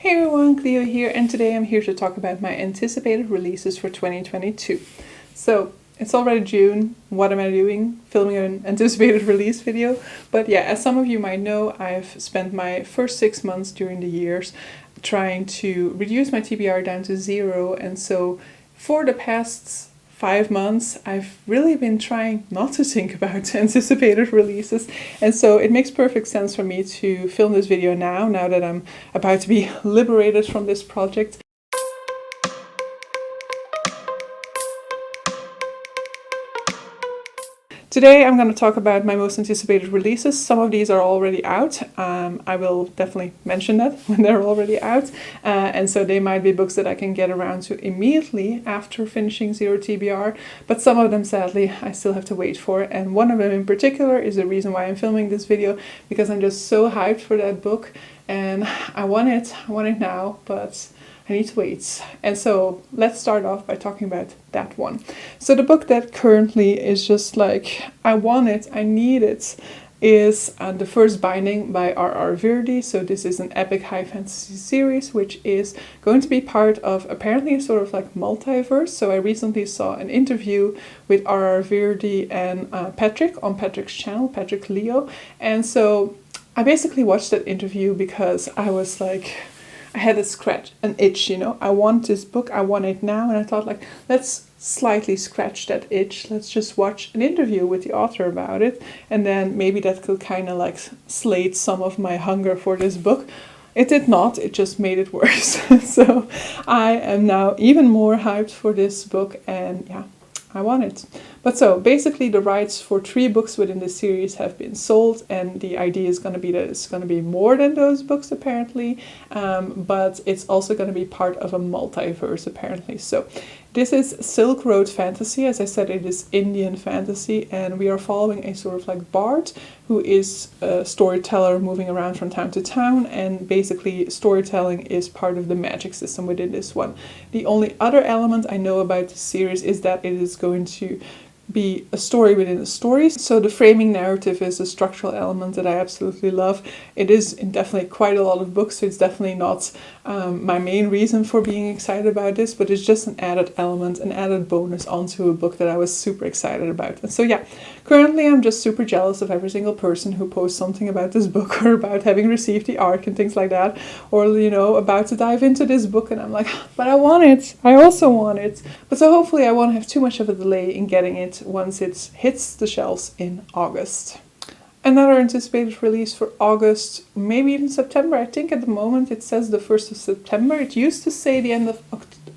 Hey everyone, Cleo here, and today I'm here to talk about my anticipated releases for 2022. So, it's already June. What am I doing? Filming an anticipated release video. But yeah, as some of you might know, I've spent my first 6 months during the years trying to reduce my TBR down to 0, and so for the past 5 months, I've really been trying not to think about anticipated releases, and so it makes perfect sense for me to film this video now that I'm about to be liberated from this project. Today I'm going to talk about my most anticipated releases. Some of these are already out. I will definitely mention that when they're already out. And so they might be books that I can get around to immediately after finishing Zero TBR. But some of them, sadly, I still have to wait for. And one of them in particular is the reason why I'm filming this video, because I'm just so hyped for that book. And I want it now, but I need to wait. And so let's start off by talking about that one. So the book that currently is just like, I want it, I need it, is the first binding by R.R. Virdi. So this is an epic high fantasy series, which is going to be part of apparently a sort of like multiverse. So I recently saw an interview with R.R. Virdi and Patrick on Patrick's channel, Patrick Leo. And so I basically watched that interview because I was like, I had a scratch, an itch, I want this book, I want it now, and I thought like, let's slightly scratch that itch, let's just watch an interview with the author about it, and then maybe that could kind of like slate some of my hunger for this book. It did not, it just made it worse. So I am now even more hyped for this book, and yeah, I want it. But so basically the rights for 3 books within the series have been sold, and the idea is going to be that it's going to be more than those books apparently, but it's also going to be part of a multiverse apparently. So this is Silk Road Fantasy. As I said, it is Indian fantasy, and we are following a sort of like bard who is a storyteller moving around from town to town, and basically storytelling is part of the magic system within this one. The only other element I know about this series is that it is going to be a story within a story. So the framing narrative is a structural element that I absolutely love. It is in definitely quite a lot of books, so it's definitely not my main reason for being excited about this, but it's just an added element, an added bonus onto a book that I was super excited about. And so yeah, currently I'm just super jealous of every single person who posts something about this book or about having received the arc and things like that, or about to dive into this book, and I'm like, but I want it, I also want it. But so hopefully I won't have too much of a delay in getting it once it hits the shelves in August. Another anticipated release for August, maybe even September. I think at the moment it says the 1st of September. It used to say the end of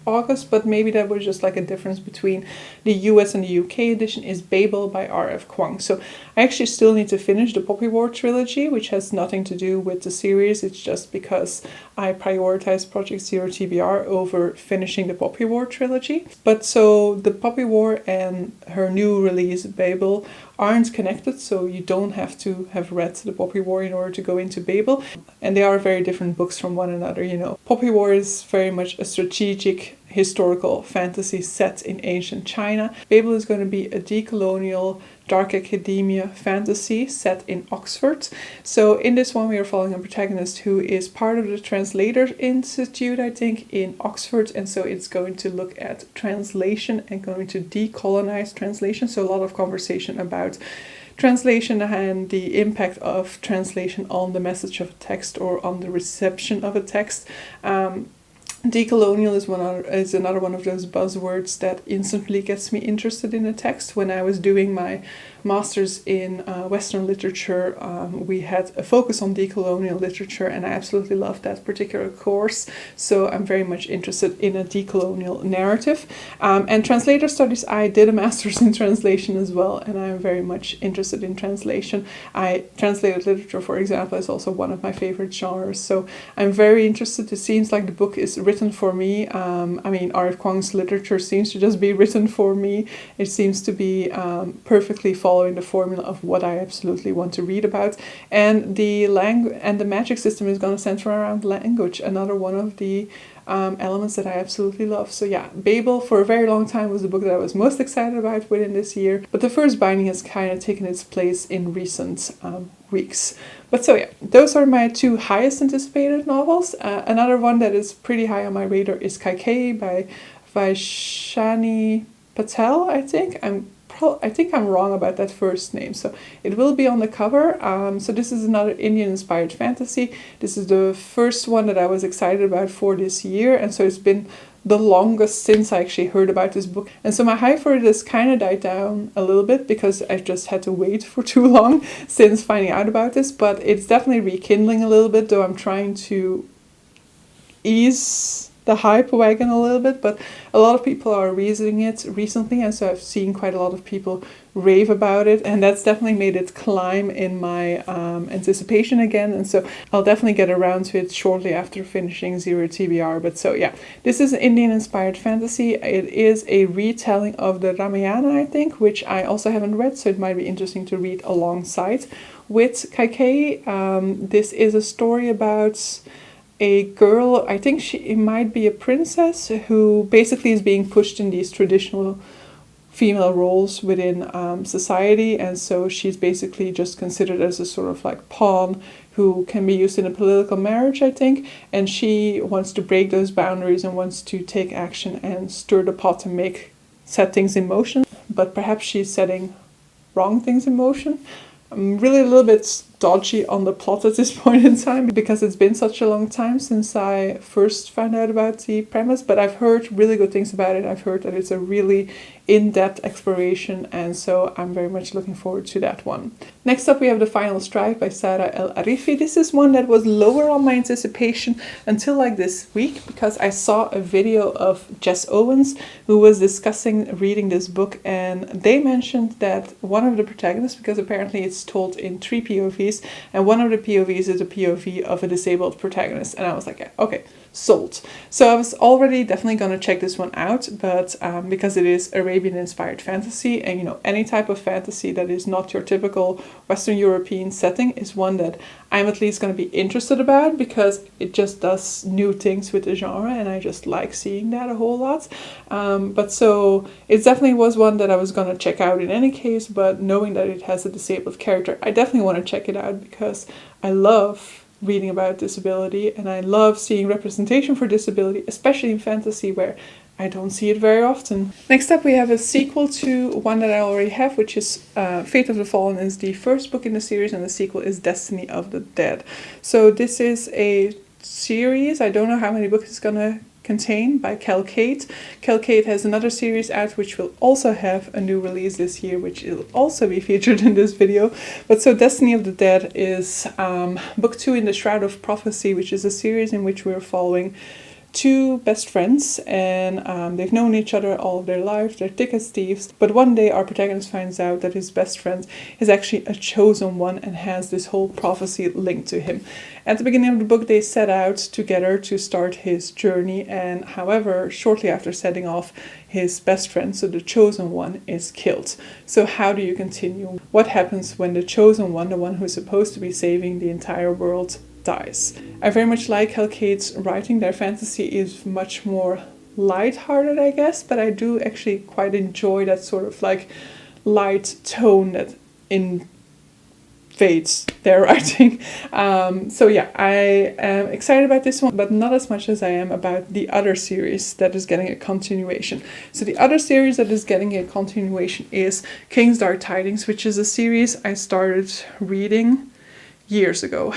August, but maybe that was just like a difference between the US and the UK edition, is Babel by R.F. Kuang. So I actually still need to finish the Poppy War trilogy, which has nothing to do with the series. It's just because I prioritize Project Zero TBR over finishing the Poppy War trilogy. But so the Poppy War and her new release Babel aren't connected, so you don't have to have read the Poppy War in order to go into Babel, and they are very different books from one another. Poppy War is very much a strategic historical fantasy set in ancient China. Babel is going to be a decolonial dark academia fantasy set in Oxford. So in this one we are following a protagonist who is part of the Translator Institute, I think, in Oxford, and so it's going to look at translation and going to decolonize translation. So a lot of conversation about translation and the impact of translation on the message of a text or on the reception of a text. Decolonial is another one of those buzzwords that instantly gets me interested in a text. When I was doing my master's in Western literature, we had a focus on decolonial literature, and I absolutely loved that particular course. So I'm very much interested in a decolonial narrative. And translator studies, I did a master's in translation as well, and I'm very much interested in translation. Translated literature, for example, is also one of my favorite genres. So I'm very interested. It seems like the book is written for me. R.F. Kuang's literature seems to just be written for me. It seems to be perfectly following the formula of what I absolutely want to read about. And the magic system is going to center around language, another one of the elements that I absolutely love. So yeah, Babel for a very long time was the book that I was most excited about within this year, but the first binding has kind of taken its place in recent weeks. But so yeah, those are my 2 highest anticipated novels. Another one that is pretty high on my radar is Kaike by Vaishani Patel, I think. I think I'm wrong about that first name, so it will be on the cover. So this is another Indian-inspired fantasy. This is the first one that I was excited about for this year, and so it's been the longest since I actually heard about this book. And so my hype for it has kind of died down a little bit because I've just had to wait for too long since finding out about this, but it's definitely rekindling a little bit, though I'm trying to ease the hype wagon a little bit, but a lot of people are reading it recently, and so I've seen quite a lot of people rave about it, and that's definitely made it climb in my anticipation again, and so I'll definitely get around to it shortly after finishing Zero TBR. But so yeah, this is an Indian-inspired fantasy. It is a retelling of the Ramayana, I think, which I also haven't read, so it might be interesting to read alongside with Kaike. This is a story about a girl, I think it might be a princess, who basically is being pushed in these traditional female roles within society, and so she's basically just considered as a sort of like pawn who can be used in a political marriage, I think, and she wants to break those boundaries and wants to take action and stir the pot and set things in motion, but perhaps she's setting wrong things in motion. I'm really a little bit dodgy on the plot at this point in time because it's been such a long time since I first found out about the premise, but I've heard really good things about it. I've heard that it's a really in-depth exploration, and so I'm very much looking forward to that one. Next up we have The Final Strike by Sara El Arifi. This is one that was lower on my anticipation until like this week because I saw a video of Jess Owens who was discussing reading this book, and they mentioned that one of the protagonists, because apparently it's told in 3 POVs, and one of the POVs is a POV of a disabled protagonist, and I was like, yeah, okay, sold. So I was already definitely going to check this one out, but because it is Arabian-inspired fantasy, and you know, any type of fantasy that is not your typical Western European setting is one that I'm at least going to be interested about because it just does new things with the genre, and I just like seeing that a whole lot. But so it definitely was one that I was going to check out in any case, but knowing that it has a disabled character, I definitely want to check it out because I love reading about disability, and I love seeing representation for disability, especially in fantasy where I don't see it very often. Next up we have a sequel to one that I already have, which is Fate of the Fallen is the first book in the series, and the sequel is Destiny of the Dead. So this is a series, I don't know how many books it's gonna contain, by Kaike. Kaike has another series out which will also have a new release this year, which will also be featured in this video. But so Destiny of the Dead is book 2 in the Shroud of Prophecy, which is a series in which we're following 2 best friends, and they've known each other all of their lives, they're thick as thieves, but one day our protagonist finds out that his best friend is actually a chosen one and has this whole prophecy linked to him. At the beginning of the book they set out together to start his journey, and however, shortly after setting off, his best friend, so the chosen one, is killed. So how do you continue? What happens when the chosen one, the one who's supposed to be saving the entire world, dies? I very much like Kaike's writing. Their fantasy is much more light-hearted, I guess, but I do actually quite enjoy that sort of like light tone that invades their writing. So yeah, I am excited about this one, but not as much as I am about the other series that is getting a continuation. So the other series that is getting a continuation is Kingstar Titan, which is a series I started reading years ago.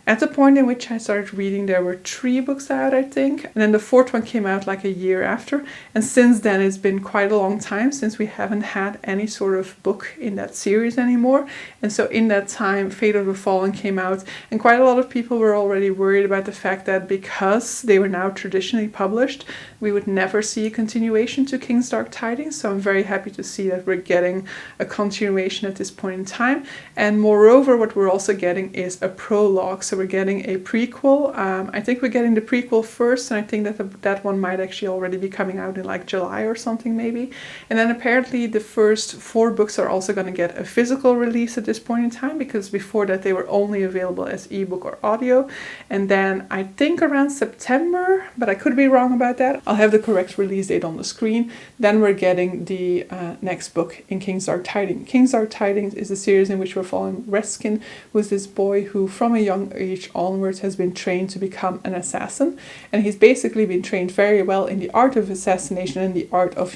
At the point in which I started reading, there were 3 books out, I think, and then the 4th one came out like a year after, and since then it's been quite a long time since we haven't had any sort of book in that series anymore. And so in that time Fate of the Fallen came out, and quite a lot of people were already worried about the fact that because they were now traditionally published, we would never see a continuation to Kingstar Titan. So I'm very happy to see that we're getting a continuation at this point in time, and moreover what we're also getting is a prologue. So So we're getting a prequel. I think we're getting the prequel first, and I think that that one might actually already be coming out in like July or something maybe. And then apparently the first 4 books are also going to get a physical release at this point in time, because before that they were only available as ebook or audio. And then I think around September, but I could be wrong about that, I'll have the correct release date on the screen. Then we're getting the next book in Kingstar Titan. Kingstar Titan is a series in which we're following Reskin, who is this boy who from a young age onwards has been trained to become an assassin. And he's basically been trained very well in the art of assassination and the art of,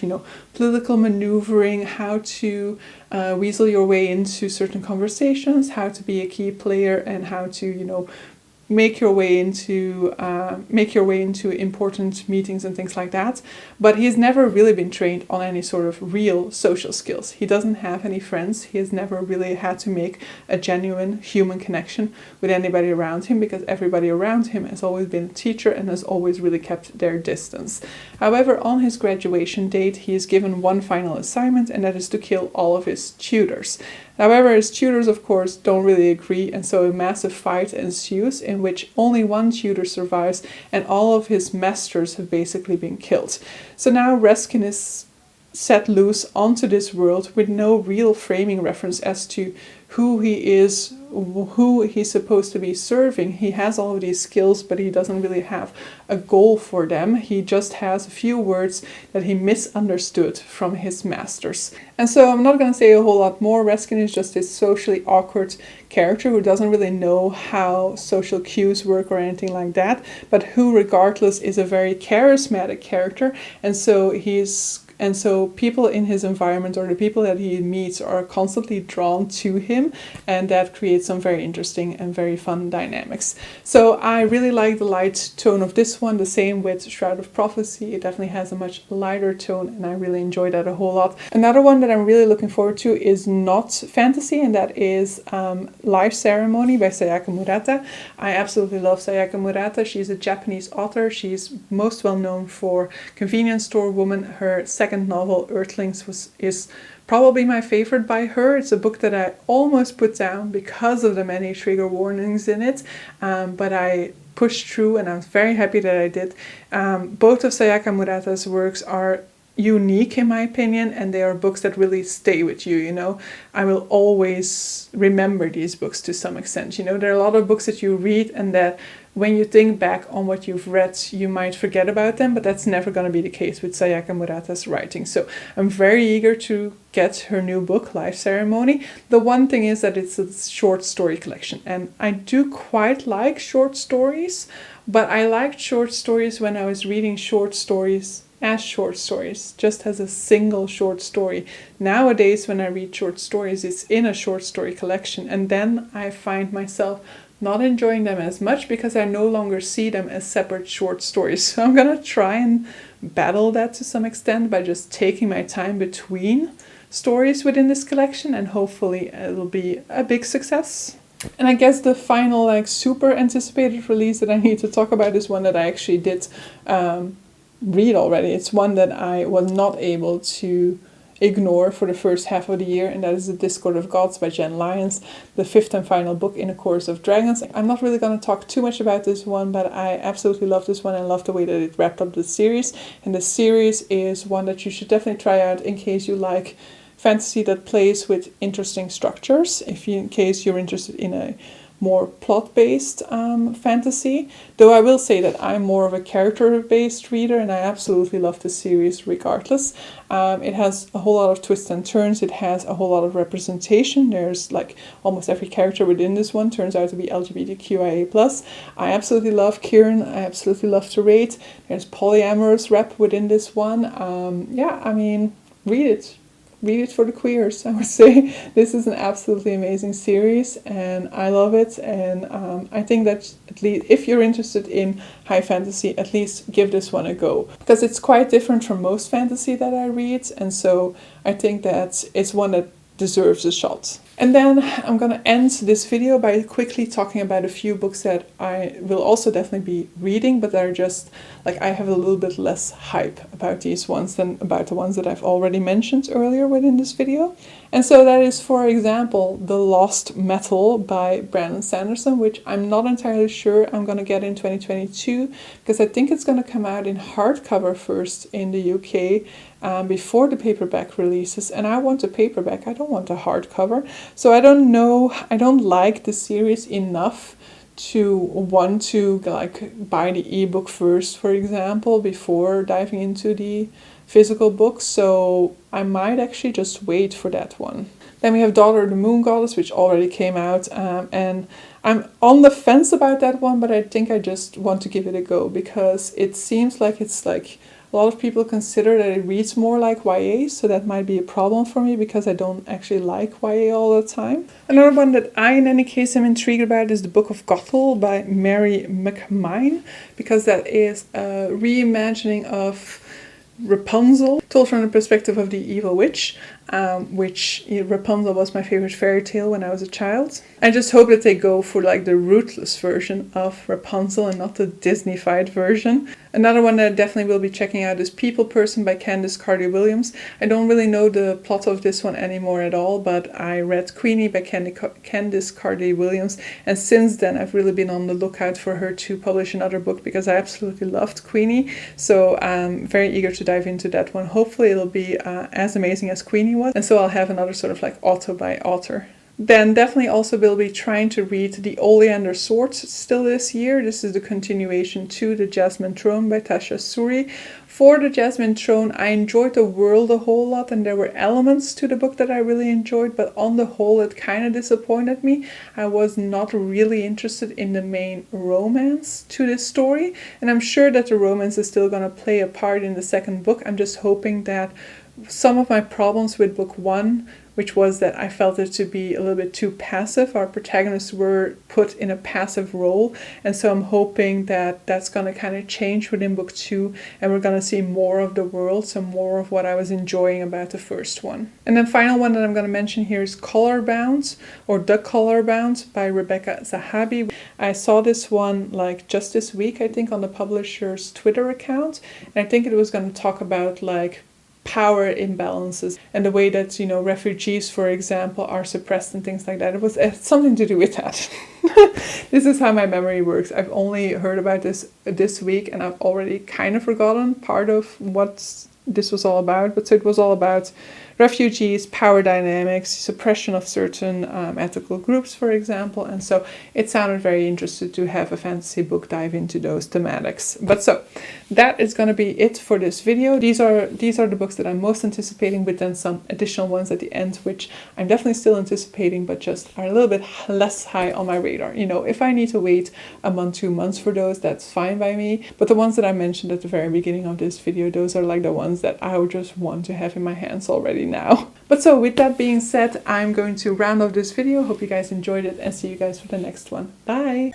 political maneuvering, how to weasel your way into certain conversations, how to be a key player, and how to, make your way into important meetings and things like that. But he's never really been trained on any sort of real social skills. He doesn't have any friends. He has never really had to make a genuine human connection with anybody around him, because everybody around him has always been a teacher and has always really kept their distance. However, on his graduation date, he is given one final assignment, and that is to kill all of his tutors. However, his tutors, of course, don't really agree, and so a massive fight ensues in which only one tutor survives, and all of his masters have basically been killed. So now Reskin is set loose onto this world with no real framing reference as to who he is, who he's supposed to be serving. He has all of these skills, but he doesn't really have a goal for them. He just has a few words that he misunderstood from his masters. And so I'm not going to say a whole lot more. Reskin is just this socially awkward character who doesn't really know how social cues work or anything like that, but who regardless is a very charismatic character. And so people in his environment, or the people that he meets, are constantly drawn to him, and that creates some very interesting and very fun dynamics. So I really like the light tone of this one. The same with Shroud of Prophecy. It definitely has a much lighter tone, and I really enjoy that a whole lot. Another one that I'm really looking forward to is not fantasy, and that is Life Ceremony by Sayaka Murata. I absolutely love Sayaka Murata. She's a Japanese author. She's most well known for Convenience Store Woman. Her second novel, Earthlings, is probably my favorite by her. It's a book that I almost put down because of the many trigger warnings in it, but I pushed through, and I'm very happy that I did. Both of Sayaka Murata's works are unique in my opinion, and they are books that really stay with you. I will always remember these books to some extent. There are a lot of books that you read and that when you think back on what you've read, you might forget about them, but that's never going to be the case with Sayaka Murata's writing. So I'm very eager to get her new book, Life Ceremony. The one thing is that it's a short story collection, and I do quite like short stories, but I liked short stories when I was reading short stories as short stories, just as a single short story. Nowadays, when I read short stories, it's in a short story collection, and then I find myself not enjoying them as much because I no longer see them as separate short stories. So I'm gonna try and battle that to some extent by just taking my time between stories within this collection, and hopefully it'll be a big success. And I guess the final super anticipated release that I need to talk about is one that I actually did read already. It's one that I was not able to ignore for the first half of the year, and that is The Discord of Gods by Jen Lyons, the 5th and final book in A Chorus of Dragons. I'm not really going to talk too much about this one, but I absolutely love this one and love the way that it wrapped up the series. And the series is one that you should definitely try out in case you like fantasy that plays with interesting structures, in case you're interested in a more plot-based fantasy. Though I will say that I'm more of a character-based reader, and I absolutely love the series regardless. It has a whole lot of twists and turns. It has a whole lot of representation. There's almost every character within this one turns out to be LGBTQIA+. I absolutely love Kieran. I absolutely love to rate. There's polyamorous rep within this one. Read it. Read it for the queers, I would say. This is an absolutely amazing series, and I love it. And I think that at least if you're interested in high fantasy, at least give this one a go, because it's quite different from most fantasy that I read. And so I think that it's one that deserves a shot. And then I'm going to end this video by quickly talking about a few books that I will also definitely be reading, but that are just I have a little bit less hype about these ones than about the ones that I've already mentioned earlier within this video. And so that is, for example, The Lost Metal by Brandon Sanderson, which I'm not entirely sure I'm going to get in 2022, because I think it's going to come out in hardcover first in the UK before the paperback releases. And I want a paperback, I don't want a hardcover. So I don't know, I don't like the series enough to want to like buy the ebook first, for example, before diving into the physical books, so I might actually just wait for that one. Then we have Daughter of the Moon Goddess, which already came out, and I'm on the fence about that one, but I think I just want to give it a go, because it seems like it's like a lot of people consider that it reads more like YA, so that might be a problem for me because I don't actually like YA all the time. Another one that I, in any case, am intrigued about is the Book of Gothel by Mary McMine, because that is a reimagining of Rapunzel, told from the perspective of the evil witch, which Rapunzel was my favorite fairy tale when I was a child. I just hope that they go for like the ruthless version of Rapunzel and not the Disney-fied version. Another one that I definitely will be checking out is People Person by Candice Carty-Williams. I don't really know the plot of this one anymore at all, but I read Queenie by Candice Carty-Williams, and since then I've really been on the lookout for her to publish another book because I absolutely loved Queenie. So I'm very eager to dive into that one. Hopefully it'll be as amazing as Queenie was, and so I'll have another sort of like author by author. Then definitely also will be trying to read the Oleander Swords still this year. This is the continuation to The Jasmine Throne by Tasha Suri. For The Jasmine Throne, I enjoyed the world a whole lot, and there were elements to the book that I really enjoyed, but on the whole it kind of disappointed me. I was not really interested in the main romance to this story, and I'm sure that the romance is still going to play a part in the second book. I'm just hoping that some of my problems with book one, which was that I felt it to be a little bit too passive. Our protagonists were put in a passive role, and so I'm hoping that that's going to kind of change within book two, and we're going to see more of the world, so more of what I was enjoying about the first one. And then final one that I'm going to mention here is Color Bound, or The Color Bound by Rebecca Zahabi. I saw this one like just this week, I think, on the publisher's Twitter account, and I think it was going to talk about like power imbalances and the way that, you know, refugees, for example, are suppressed and things like that. It had something to do with that. This is how my memory works. I've only heard about this week, and I've already kind of forgotten part of what this was all about. But so it was all about refugees, power dynamics, suppression of certain ethical groups, for example. And so it sounded very interesting to have a fantasy book dive into those thematics. But so that is going to be it for this video. These are the books that I'm most anticipating, but then some additional ones at the end, which I'm definitely still anticipating, but just are a little bit less high on my radar. You know, if I need to wait a month, 2 months for those, that's fine by me. But the ones that I mentioned at the very beginning of this video, those are like the ones that I would just want to have in my hands already now. But so with that being said, I'm going to round off this video. Hope you guys enjoyed it, and see you guys for the next one. Bye!